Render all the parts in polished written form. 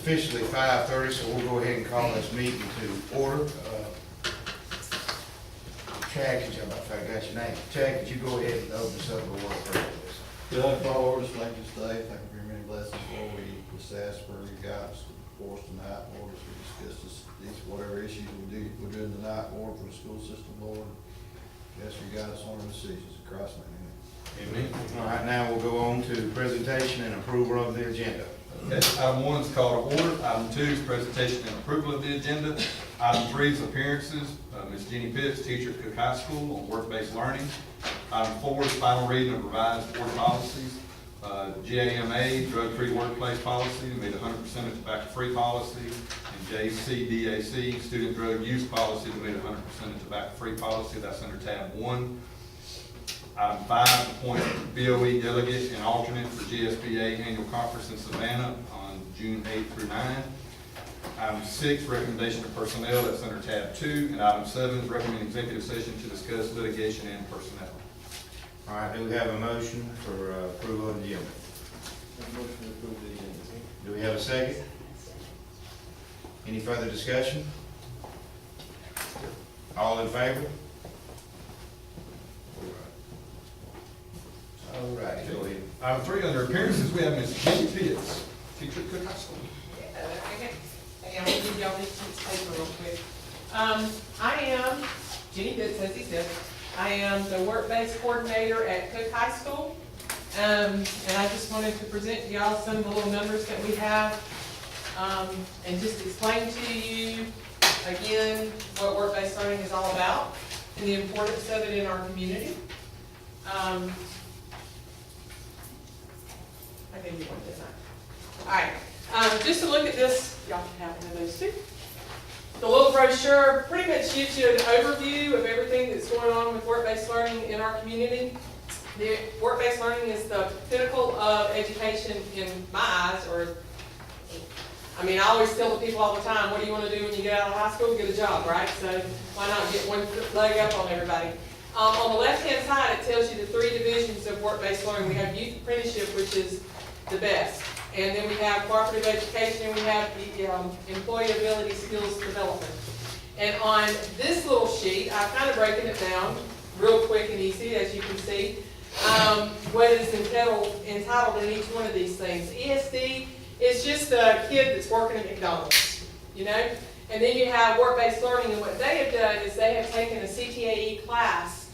officially 5:30, so we'll go ahead and call this meeting to order. Chad, could you, if I got your name, Chad, could you go ahead and open us up with a word of prayer, please? Good, Father, Lord, just thank you today. Thank you for your many blessings, Lord. We just ask for your guidance for us tonight, Lord, as we discuss these whatever issues we're doing tonight, Lord, for the school system, Lord. We ask for your guidance on our decisions. In Christ's name, amen. Amen. All right, now we'll go on to presentation and approval of the agenda. Okay, item 1 is called to order. Item 2 is presentation and approval of the agenda. Item 3 is appearances. Ms. Jenny Pitts, teacher at Cook High School on work-based learning. Item 4 is final reading of revised board policies. JAMA, drug-free workplace policy, we made 100% of tobacco-free policy. And JCDAC, student drug use policy, we made 100% of tobacco-free policy. That's under tab 1. Item 5, appoint BOE delegate and alternate for GSBA annual conference in Savannah on June 8 through 9. Item 6, recommendation of personnel, that's under tab 2. And item 7 is recommend executive session to discuss litigation and personnel. All right, do we have a motion for approval of the agenda? Motion to approve the agenda. Do we have a second? Any further discussion? All in favor? All right, go ahead. Item 3, under appearances, we have Ms. Jenny Pitts, teacher at Cook High School. Hey, I'm gonna give y'all this piece of paper real quick. I am Jenny Pitts, as he said. I am the work-based coordinator at Cook High School. And I just wanted to present to y'all some of the little numbers that we have, and just explain to you, again, what work-based learning is all about and the importance of it in our community. I gave you one, didn't I? All right, just to look at this, y'all can have one of those too. The little brochure pretty much gives you an overview of everything that's going on with work-based learning in our community. The work-based learning is the pinnacle of education in my eyes, I mean, I always tell the people all the time, what do you want to do when you get out of high school? Get a job, right? So why not get one leg up on everybody? On the left-hand side, it tells you the 3 divisions of work-based learning. We have youth apprenticeship, which is the best. And then we have cooperative education, and we have the employability skills development. And on this little sheet, I've kind of broken it down real quick and easy, as you can see, what is entitled in each one of these things. ESD is just a kid that's working at McDonald's, you know? And then you have work-based learning, and what they have done is they have taken a CTAE class,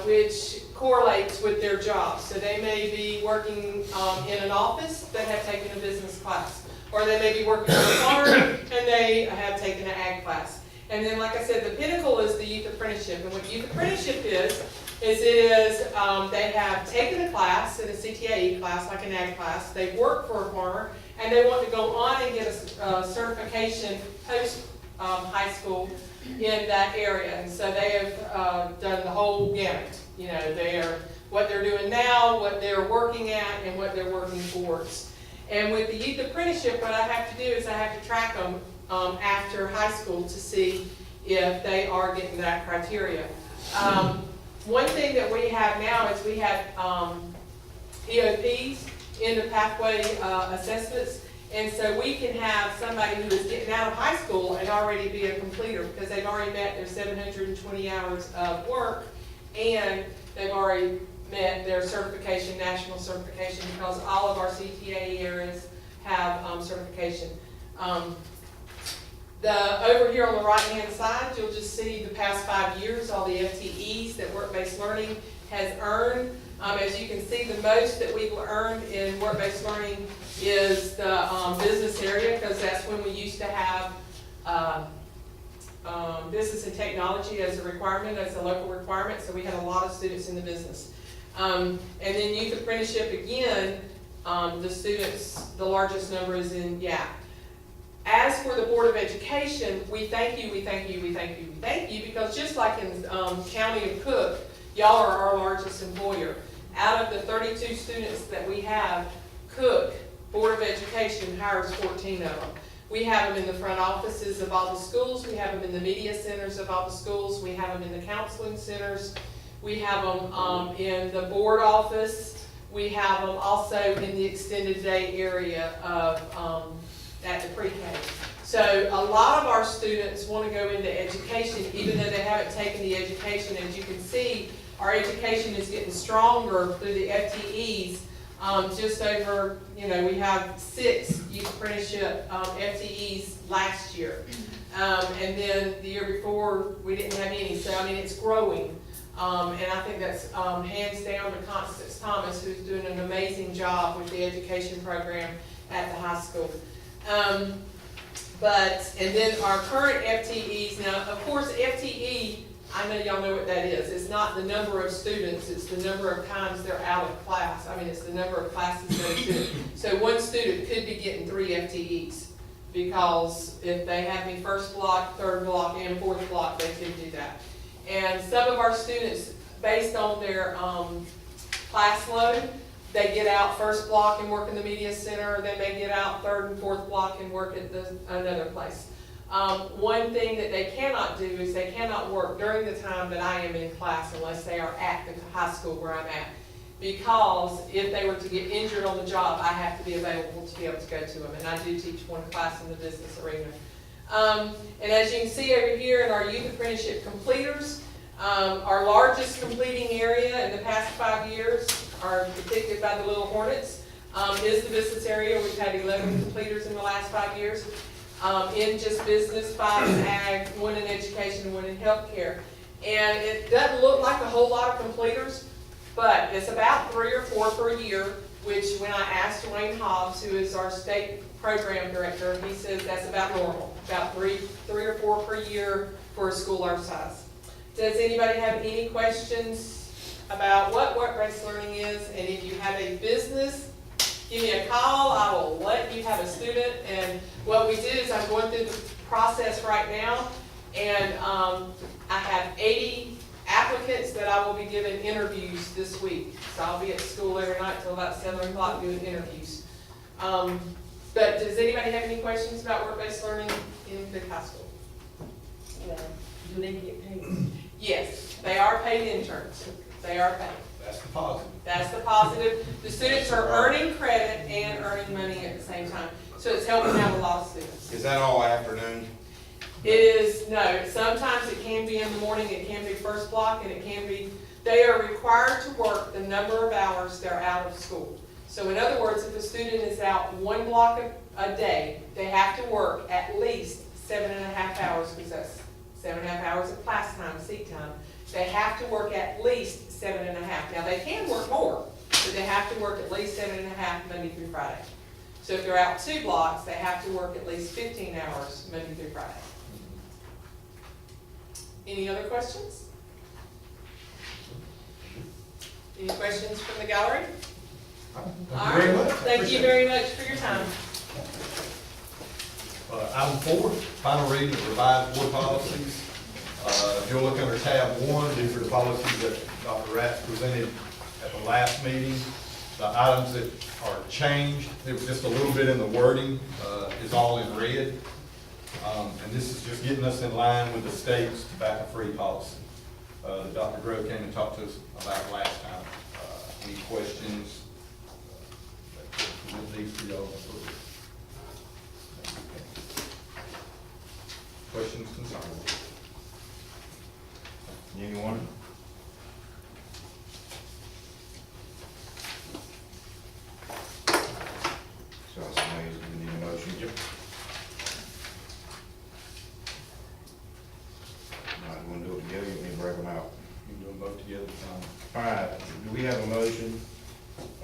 which correlates with their job. So they may be working in an office that have taken a business class, or they may be working on a farm and they have taken an ag class. And then, like I said, the pinnacle is the youth apprenticeship. And what youth apprenticeship is they have taken a class, in a CTAE class, like an ag class, they work for a farmer, and they want to go on and get a certification post high school in that area. And so they have done the whole gamut. You know, what they're doing now, what they're working at, and what they're working towards. And with the youth apprenticeship, what I have to do is I have to track them after high school to see if they are getting that criteria. One thing that we have now is we have EOPs, end of pathway assessments. And so we can have somebody who is getting out of high school and already be a completer because they've already met their 720 hours of work, and they've already met their certification, national certification, because all of our CTAE areas have certification. Over here on the right-hand side, you'll just see the past 5 years, all the FTEs that work-based learning has earned. As you can see, the most that we've earned in work-based learning is the business area, because that's when we used to have business and technology as a requirement, as a local requirement, so we had a lot of students in the business. And then youth apprenticeship, again, the students, the largest number is in YAP. As for the Board of Education, we thank you, we thank you, we thank you, we thank you, because just like in County of Cook, y'all are our largest employer. Out of the 32 students that we have, Cook Board of Education hires 14 of them. We have them in the front offices of all the schools, we have them in the media centers of all the schools, we have them in the counseling centers, we have them in the board office, we have them also in the extended day area of at pre-K. So a lot of our students want to go into education, even though they haven't taken the education. As you can see, our education is getting stronger through the FTEs. Just over, we have 6 youth apprenticeship FTEs last year. And then the year before, we didn't have any. So, I mean, it's growing. And I think that's hands down to Constance Thomas, who's doing an amazing job with the education program at the high school. And then our current FTEs, now, of course, FTE, I know y'all know what that is. It's not the number of students, it's the number of times they're out of class. I mean, it's the number of classes they're doing. So one student could be getting 3 FTEs, because if they have me first block, third block, and fourth block, they could do that. And some of our students, based on their class load, they get out first block and work in the media center, then they get out third and fourth block and work at another place. One thing that they cannot do is they cannot work during the time that I am in class unless they are at the high school where I'm at. Because if they were to get injured on the job, I have to be available to be able to go to them. And I do teach one class in the business arena. And as you can see over here in our youth apprenticeship completers, our largest completing area in the past 5 years are depicted by the little hornets, is the business area. We've had 11 completers in the last 5 years. In just business, 5 in ag, 1 in education, and 1 in healthcare. And it doesn't look like a whole lot of completers, but it's about 3 or 4 per year, which when I asked Dwayne Hobbs, who is our state program director, he says that's about normal, about 3 or 4 per year for a school our size. Does anybody have any questions about what work-based learning is? And if you have a business, give me a call. I will let you have a student. And what we do is I'm going through the process right now, and I have 80 applicants that I will be giving interviews this week. So I'll be at school every night till about 7 o'clock doing interviews. But does anybody have any questions about work-based learning in the high school? Do they get paid? Yes, they are paid interns. They are paid. That's the positive. That's the positive. The students are earning credit and earning money at the same time. So it's helping out a lot of students. Is that all afternoon? It is, no, sometimes it can be in the morning, it can be first block, and it can be, they are required to work the number of hours they're out of school. So in other words, if a student is out 1 block a day, they have to work at least 7.5 hours, because that's 7.5 hours of class time, seat time. They have to work at least 7.5. Now, they can work more, but they have to work at least 7.5 Monday through Friday. So if they're out 2 blocks, they have to work at least 15 hours Monday through Friday. Any other questions? Any questions from the gallery? Thank you very much. Thank you very much for your time. Item 4, final reading of revised board policies. If you'll look under tab 1, these are the policies that Dr. Ratz presented at the last meeting. The items that are changed, it was just a little bit in the wording, is all in red. And this is just getting us in line with the state's tobacco-free policy that Dr. Grove came and talked to us about last time. Any questions? With these for y'all? Questions, concerns? Anyone? So I suppose we need a motion. Yep. All right, we'll do it together, you can break them out. You can do them both together, Tom. All right, do we have a motion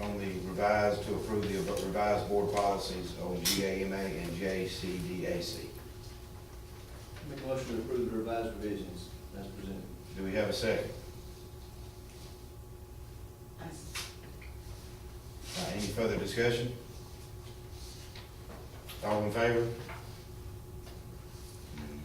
on the revised, to approve the revised board policies on GAMA and JCDAC? Make a motion to approve the revised revisions as presented. Do we have a second? Any further discussion? All in favor?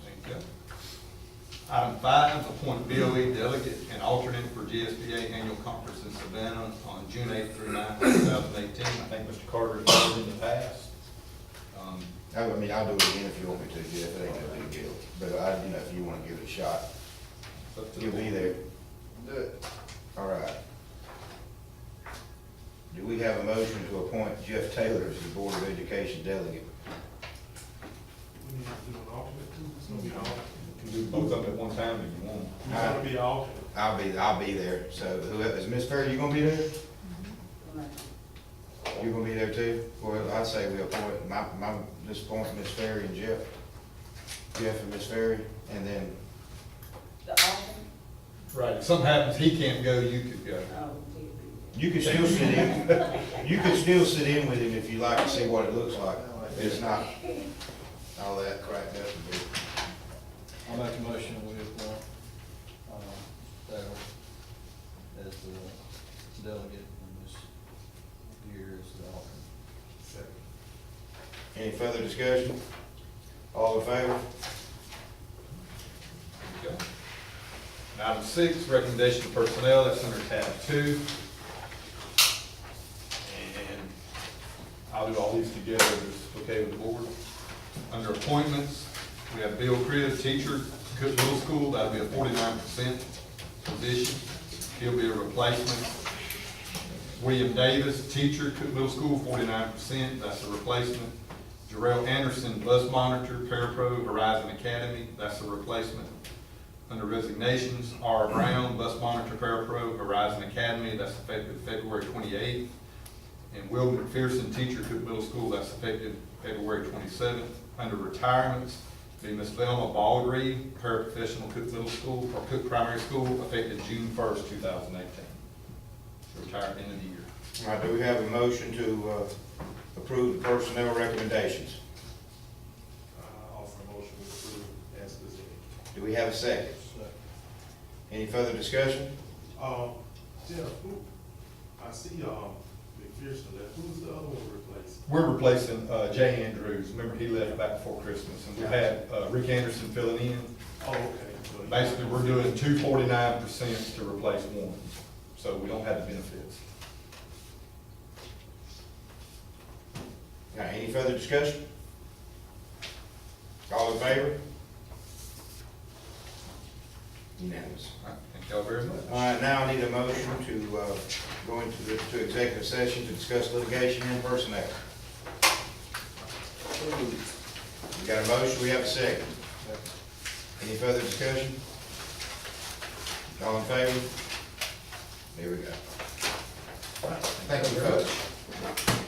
Thank you. Item 5, appoint BOE delegate and alternate for GSBA annual conference in Savannah on June 8th through 9th, 2018. I think Mr. Carter has done it in the past. I mean, I'll do it again if you want me to, Jeff, it ain't no big deal. But if you wanna give it a shot, It's up to the you'll be board. there. Do it. All right. Do we have a motion to appoint Jeff Taylor as the Board of Education delegate? I'll be there, so whoever, is Miss Ferry, you gonna be there? You gonna be there too? Well, I'd say we appoint, just appoint Miss Ferry and Jeff and Miss Ferry, and then, The alternate? Right, if something happens, he can't go, you could go. Oh, you can still sit in, you can still sit in with him if you like to see what it looks like. It's not all that cracked up a bit. I'll make a motion, we appoint, Taylor as the delegate and Ms. Gear as the alternate. Any further discussion? All in favor? Okay. And item 6, recommendation of personnel, that's under tab 2. And I'll do all these together, if it's okay with the board. Under appointments, we have Bill Cribb, teacher, Cook Middle School, that'll be a 49% position. He'll be a replacement. William Davis, teacher, Cook Middle School, 49%, that's a replacement. Jarrell Anderson, bus monitor, parapro, Horizon Academy, that's a replacement. Under resignations, R. Brown, bus monitor, parapro, Horizon Academy, that's effective February 28th. And Will McPherson, teacher, Cook Middle School, that's effective February 27th. Under retirements, be Ms. Velma Baldry, paraprofessional, Cook Middle School, or Cook Primary School, effective June 1st, 2018. So retire at the end of the year. All right, do we have a motion to approve the personnel recommendations? Offer a motion to approve as presented. Do we have a second? Any further discussion? Jeff, I see, McPherson left, who's the other one replaced? We're replacing Jay Andrews. Remember, he left back before Christmas, and we had Rick Anderson filling in. Oh, okay. So you- Basically, we're doing 249% to replace one, so we don't have the benefits. All right, any further discussion? All in favor? Unanimous. All right, thank y'all very much. All right, now I need a motion to go to executive session to discuss litigation and personnel. We got a motion, we have a second. Any further discussion? All in favor? There we go. Thank you, folks.